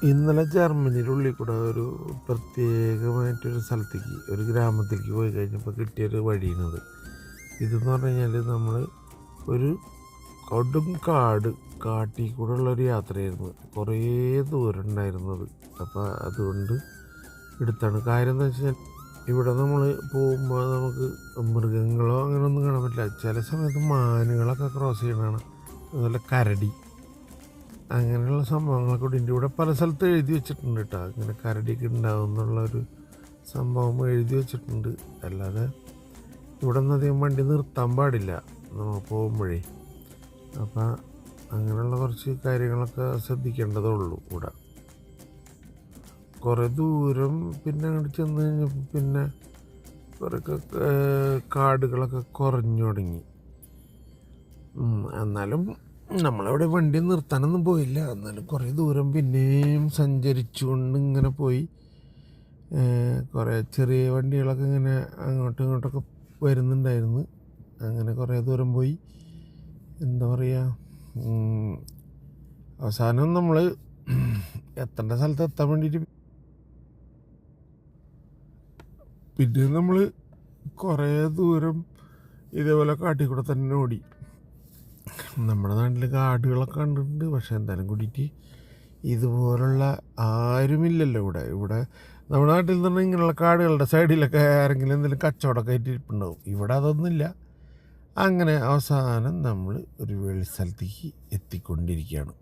ഇന്നലെ ജർമ്മനിയുടെ ഉള്ളിൽ കൂടെ ഒരു പ്രത്യേകമായിട്ടൊരു സ്ഥലത്തേക്ക് ഒരു ഗ്രാമത്തിലേക്ക് പോയി കഴിഞ്ഞപ്പോൾ കിട്ടിയൊരു വഴിയാണത്. ഇതെന്ന് പറഞ്ഞു കഴിഞ്ഞാൽ നമ്മൾ ഒരു കൊടും കാട്ടിൽ കൂടെ ഉള്ളൊരു യാത്രയായിരുന്നു. കുറേ ദൂരം ഉണ്ടായിരുന്നത്. അപ്പോൾ അതുകൊണ്ട് എടുത്താണ്. കാര്യം എന്താ വെച്ചാൽ ഇവിടെ നമ്മൾ പോകുമ്പോൾ നമുക്ക് മൃഗങ്ങളോ അങ്ങനെയൊന്നും കാണാൻ പറ്റില്ല. ചില സമയത്ത് മാനുകളൊക്കെ ക്രോസ് ചെയ്യണതാണ്. അതുപോലെ കരടി അങ്ങനെയുള്ള സംഭവങ്ങളൊക്കെ കൂടി ഇവിടെ പല സ്ഥലത്ത് എഴുതി വെച്ചിട്ടുണ്ട് കേട്ടോ. അങ്ങനെ കരടിയൊക്കെ ഉണ്ടാവും എന്നുള്ളൊരു സംഭവം എഴുതി വെച്ചിട്ടുണ്ട്. അല്ലാതെ ഇവിടെ നിന്ന് അധികം വണ്ടി നിർത്താൻ പാടില്ല നമ്മൾ പോകുമ്പോഴേ. അപ്പം അങ്ങനെയുള്ള കുറച്ച് കാര്യങ്ങളൊക്കെ ശ്രദ്ധിക്കേണ്ടതേ ഉള്ളൂ. ഇവിടെ കുറേ ദൂരം പിന്നെ അങ്ങോട്ട് ചെന്ന് കഴിഞ്ഞപ്പോൾ പിന്നെ കുറേയൊക്കെ കാടുകളൊക്കെ കുറഞ്ഞു തുടങ്ങി. എന്നാലും നമ്മളവിടെ വണ്ടി നിർത്താനൊന്നും പോയില്ല. എന്നാലും കുറേ ദൂരം പിന്നെയും സഞ്ചരിച്ചുകൊണ്ട് ഇങ്ങനെ പോയി. കുറേ ചെറിയ വണ്ടികളൊക്കെ ഇങ്ങനെ അങ്ങോട്ടും ഇങ്ങോട്ടൊക്കെ വരുന്നുണ്ടായിരുന്നു. അങ്ങനെ കുറേ ദൂരം പോയി. എന്താ പറയുക, അവസാനം നമ്മൾ എത്തേണ്ട സ്ഥലത്ത് എത്താൻ വേണ്ടിയിട്ട് പിന്നെ നമ്മൾ കുറേ ദൂരം ഇതേപോലെ കാട്ടിൽ കൂടെ തന്നെ ഓടി. നമ്മുടെ നാട്ടിൽ കാടുകളൊക്കെ കണ്ടിട്ടുണ്ട്. പക്ഷെ എന്തായാലും കൂടിയിട്ട് ഇതുപോലുള്ള ആരുമില്ലല്ലോ ഇവിടെ നമ്മുടെ നാട്ടിൽ നിന്ന് പറഞ്ഞാൽ ഇങ്ങനെയുള്ള കാടുകളുടെ സൈഡിലൊക്കെ ആരെങ്കിലും എന്തെങ്കിലും കച്ചവടമൊക്കെ ആയിട്ട് ഇരിപ്പുണ്ടാവും. ഇവിടെ അതൊന്നുമില്ല. അങ്ങനെ അവസാനം നമ്മൾ ഒരു വെളിസ്ഥലത്തേക്ക് എത്തിക്കൊണ്ടിരിക്കുകയാണ്.